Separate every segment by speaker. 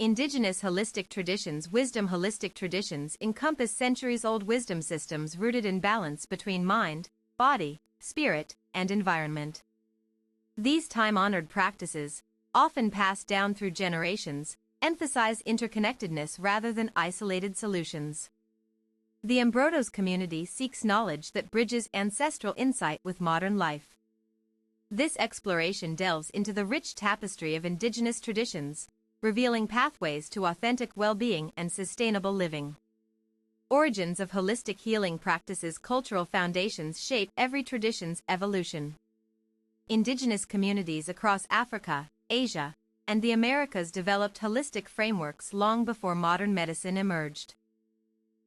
Speaker 1: Indigenous holistic traditions. Wisdom holistic traditions encompass centuries-old wisdom systems rooted in balance between mind, body, spirit, and environment. These time-honored practices, often passed down through generations, emphasize interconnectedness rather than isolated solutions. The Ambrotos community seeks knowledge that bridges ancestral insight with modern life. This exploration delves into the rich tapestry of indigenous traditions, revealing pathways to authentic well-being and sustainable living. Origins of holistic healing practices. Cultural foundations shape every tradition's evolution. Indigenous communities across Africa, Asia, and the Americas developed holistic frameworks long before modern medicine emerged.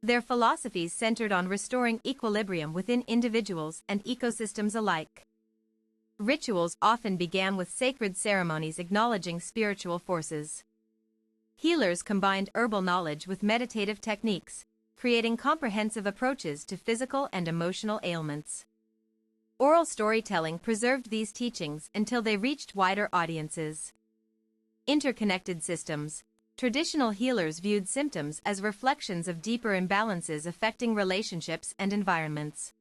Speaker 1: Their philosophies centered on restoring equilibrium within individuals and ecosystems alike. Rituals often began with sacred ceremonies acknowledging spiritual forces. Healers combined herbal knowledge with meditative techniques, creating comprehensive approaches to physical and emotional ailments. Oral storytelling preserved these teachings until they reached wider audiences. Interconnected systems. Traditional healers viewed symptoms as reflections of deeper imbalances affecting relationships and environments.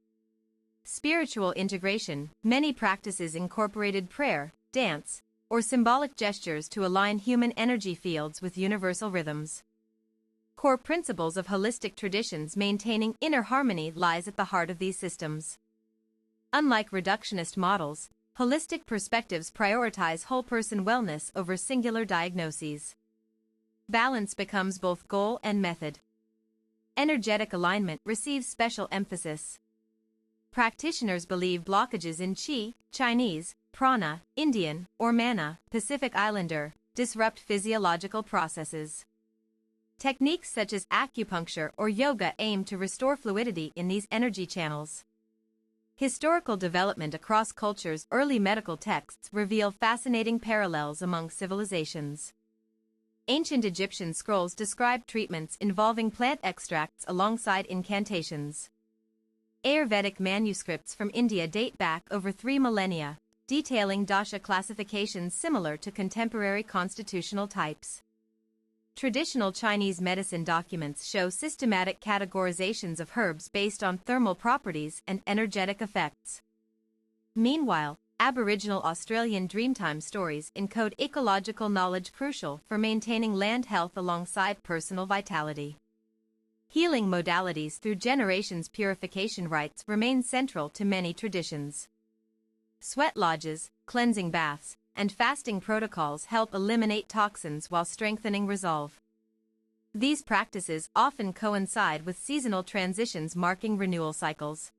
Speaker 1: Spiritual integration. Many practices incorporated prayer, dance, or symbolic gestures to align human energy fields with universal rhythms. Core principles of holistic traditions. Maintaining inner harmony lies at the heart of these systems. Unlike reductionist models, holistic perspectives prioritize whole-person wellness over singular diagnoses. Balance becomes both goal and method. Energetic alignment receives special emphasis. Practitioners believe blockages in Qi, Chinese, Prana, Indian, or Mana, Pacific Islander, disrupt physiological processes. Techniques such as acupuncture or yoga aim to restore fluidity in these energy channels. Historical development across cultures. Early medical texts reveal fascinating parallels among civilizations. Ancient Egyptian scrolls describe treatments involving plant extracts alongside incantations. Ayurvedic manuscripts from India date back over 3 millennia, detailing dosha classifications similar to contemporary constitutional types. Traditional Chinese medicine documents show systematic categorizations of herbs based on thermal properties and energetic effects. Meanwhile, Aboriginal Australian Dreamtime stories encode ecological knowledge crucial for maintaining land health alongside personal vitality. Healing modalities through generations. Purification rites remain central to many traditions. Sweat lodges, cleansing baths, and fasting protocols help eliminate toxins while strengthening resolve. These practices often coincide with seasonal transitions marking renewal cycles.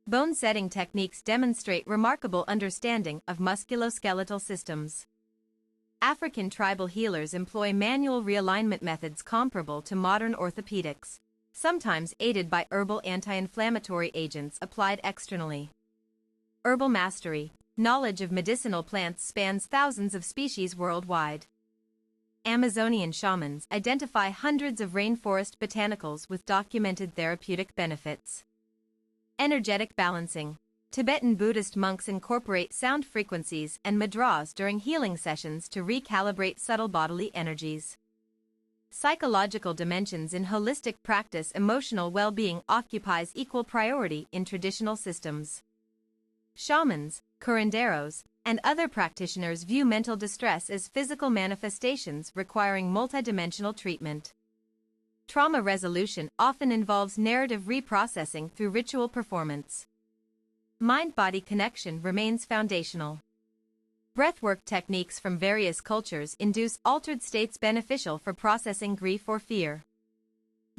Speaker 1: Bone-setting techniques demonstrate remarkable understanding of musculoskeletal systems. African tribal healers employ manual realignment methods comparable to modern orthopedics, sometimes aided by herbal anti-inflammatory agents applied externally. Herbal mastery. Knowledge of medicinal plants spans thousands of species worldwide. Amazonian shamans identify hundreds of rainforest botanicals with documented therapeutic benefits. Energetic balancing. Tibetan Buddhist monks incorporate sound frequencies and mudras during healing sessions to recalibrate subtle bodily energies. Psychological dimensions in holistic practice. Emotional well-being occupies equal priority in traditional systems. Shamans, curanderos, and other practitioners view mental distress as physical manifestations requiring multidimensional treatment. Trauma resolution often involves narrative reprocessing through ritual performance. Mind-body connection remains foundational. Breathwork techniques from various cultures induce altered states beneficial for processing grief or fear.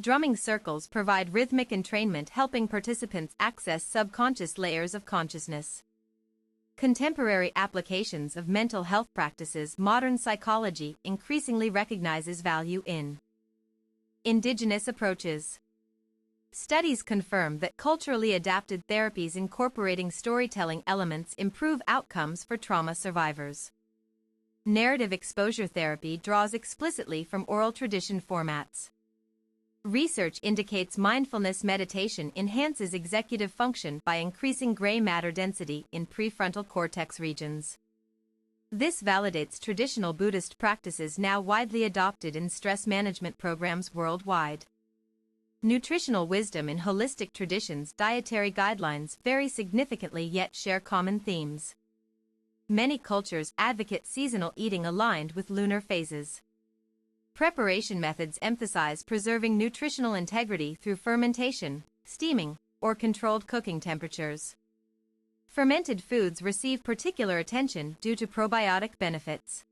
Speaker 1: Drumming circles provide rhythmic entrainment, helping participants access subconscious layers of consciousness. Contemporary applications of mental health practices. Modern psychology increasingly recognizes value in indigenous approaches. Studies confirm that culturally adapted therapies incorporating storytelling elements improve outcomes for trauma survivors. Narrative exposure therapy draws explicitly from oral tradition formats. Research indicates mindfulness meditation enhances executive function by increasing gray matter density in prefrontal cortex regions. This validates traditional Buddhist practices now widely adopted in stress management programs worldwide. Nutritional wisdom in holistic traditions. Dietary guidelines vary significantly yet share common themes. Many cultures advocate seasonal eating aligned with lunar phases. Preparation methods emphasize preserving nutritional integrity through fermentation, steaming, or controlled cooking temperatures. Fermented foods receive particular attention due to probiotic benefits.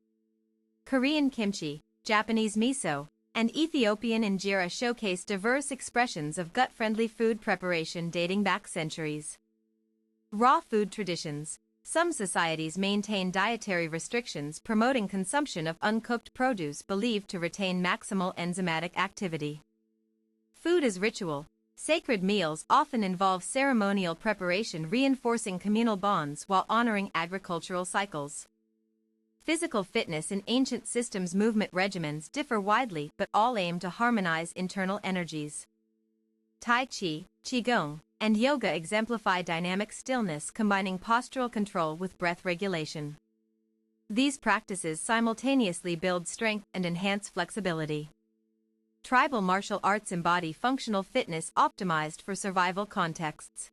Speaker 1: Korean kimchi, Japanese miso, and Ethiopian injera showcase diverse expressions of gut-friendly food preparation dating back centuries. Raw food traditions. Some societies maintain dietary restrictions promoting consumption of uncooked produce believed to retain maximal enzymatic activity. Food as ritual. Sacred meals often involve ceremonial preparation reinforcing communal bonds while honoring agricultural cycles. Physical fitness in ancient systems movement regimens differ widely but all aim to harmonize internal energies. Tai Chi, Qigong, and yoga exemplify dynamic stillness combining postural control with breath regulation. These practices simultaneously build strength and enhance flexibility. Tribal martial arts embody functional fitness optimized for survival contexts.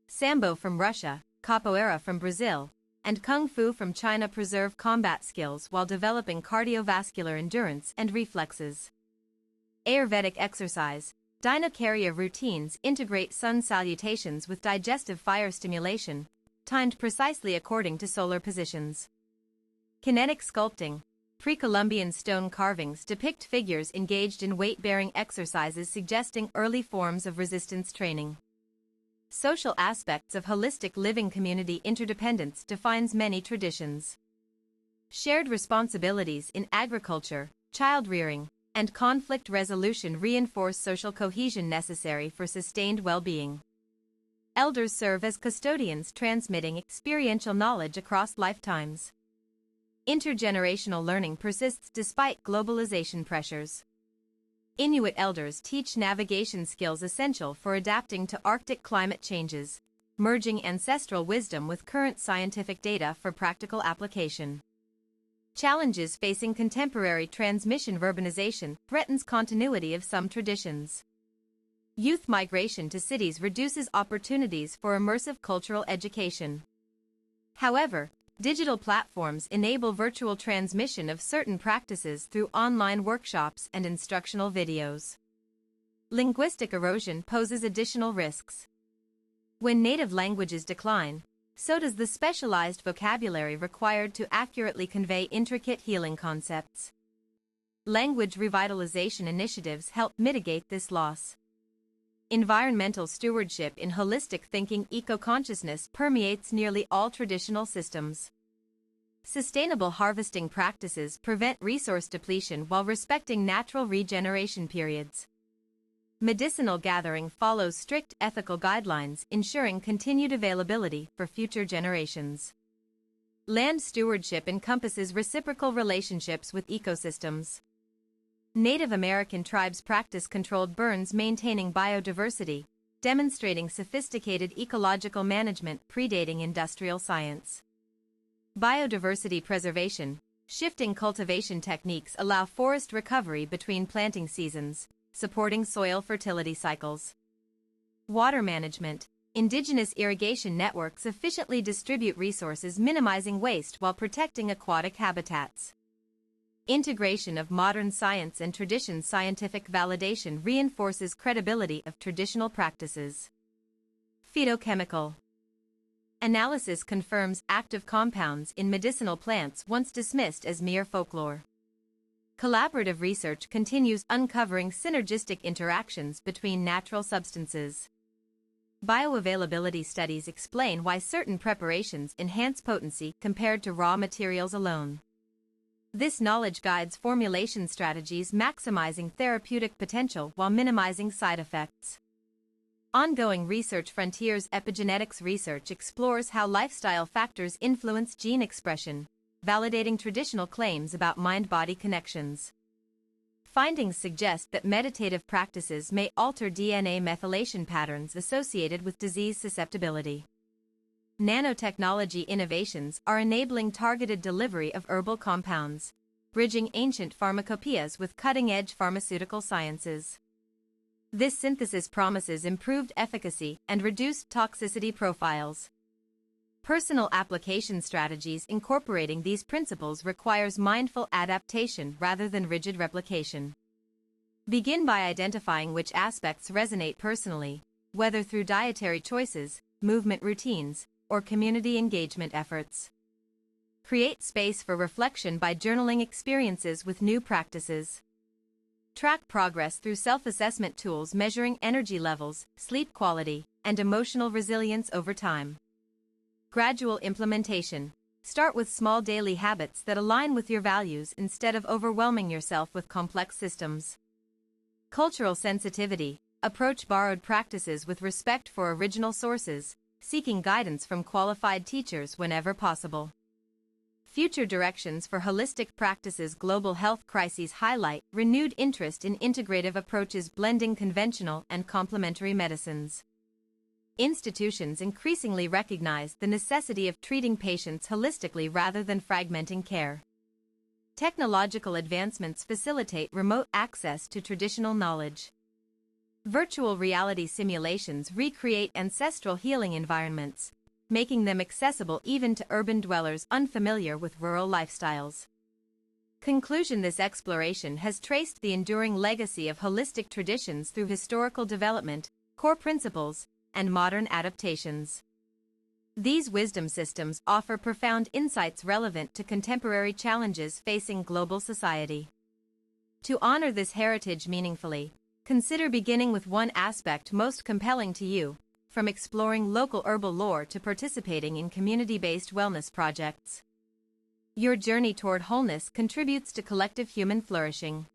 Speaker 1: Sambo from Russia, capoeira from Brazil, and kung fu from China preserve combat skills while developing cardiovascular endurance and reflexes. Ayurvedic exercise, Dinacharya routines integrate sun salutations with digestive fire stimulation, timed precisely according to solar positions. Kinetic sculpting, pre-Columbian stone carvings depict figures engaged in weight-bearing exercises suggesting early forms of resistance training. Social aspects of holistic living community interdependence defines many traditions. Shared responsibilities in agriculture, child-rearing, and conflict resolution reinforce social cohesion necessary for sustained well-being. Elders serve as custodians transmitting experiential knowledge across lifetimes. Intergenerational learning persists despite globalization pressures. Inuit elders teach navigation skills essential for adapting to Arctic climate changes, merging ancestral wisdom with current scientific data for practical application. Challenges facing contemporary transmission. Urbanization threatens continuity of some traditions. Youth migration to cities reduces opportunities for immersive cultural education. However, digital platforms enable virtual transmission of certain practices through online workshops and instructional videos. Linguistic erosion poses additional risks. When native languages decline, so does the specialized vocabulary required to accurately convey intricate healing concepts. Language revitalization initiatives help mitigate this loss. Environmental stewardship in holistic thinking. Eco-consciousness permeates nearly all traditional systems. Sustainable harvesting practices prevent resource depletion while respecting natural regeneration periods. Medicinal gathering follows strict ethical guidelines, ensuring continued availability for future generations. Land stewardship encompasses reciprocal relationships with ecosystems. Native American tribes practice controlled burns, maintaining biodiversity, demonstrating sophisticated ecological management predating industrial science. Biodiversity preservation, shifting cultivation techniques allow forest recovery between planting seasons, supporting soil fertility cycles. Water management, indigenous irrigation networks efficiently distribute resources, minimizing waste while protecting aquatic habitats. Integration of modern science and tradition. Scientific validation reinforces credibility of traditional practices. Phytochemical analysis confirms active compounds in medicinal plants once dismissed as mere folklore. Collaborative research continues, uncovering synergistic interactions between natural substances. Bioavailability studies explain why certain preparations enhance potency compared to raw materials alone. This knowledge guides formulation strategies, maximizing therapeutic potential while minimizing side effects. Ongoing research frontiers. Epigenetics research explores how lifestyle factors influence gene expression, validating traditional claims about mind-body connections. Findings suggest that meditative practices may alter DNA methylation patterns associated with disease susceptibility. Nanotechnology innovations are enabling targeted delivery of herbal compounds, bridging ancient pharmacopoeias with cutting-edge pharmaceutical sciences. This synthesis promises improved efficacy and reduced toxicity profiles. Personal application strategies incorporating these principles requires mindful adaptation rather than rigid replication. Begin by identifying which aspects resonate personally, whether through dietary choices, movement routines, or community engagement efforts. Create space for reflection by journaling experiences with new practices. Track progress through self-assessment tools measuring energy levels, sleep quality, and emotional resilience over time. Gradual implementation. Start with small daily habits that align with your values instead of overwhelming yourself with complex systems. Cultural sensitivity. Approach borrowed practices with respect for original sources, seeking guidance from qualified teachers whenever possible. Future directions for holistic practices. Global health crises highlight renewed interest in integrative approaches blending conventional and complementary medicines. Institutions increasingly recognize the necessity of treating patients holistically rather than fragmenting care. Technological advancements facilitate remote access to traditional knowledge. Virtual reality simulations recreate ancestral healing environments, making them accessible even to urban dwellers unfamiliar with rural lifestyles. Conclusion. This exploration has traced the enduring legacy of holistic traditions through historical development, core principles, and modern adaptations. These wisdom systems offer profound insights relevant to contemporary challenges facing global society. To honor this heritage meaningfully, consider beginning with one aspect most compelling to you, from exploring local herbal lore to participating in community-based wellness projects. Your journey toward wholeness contributes to collective human flourishing.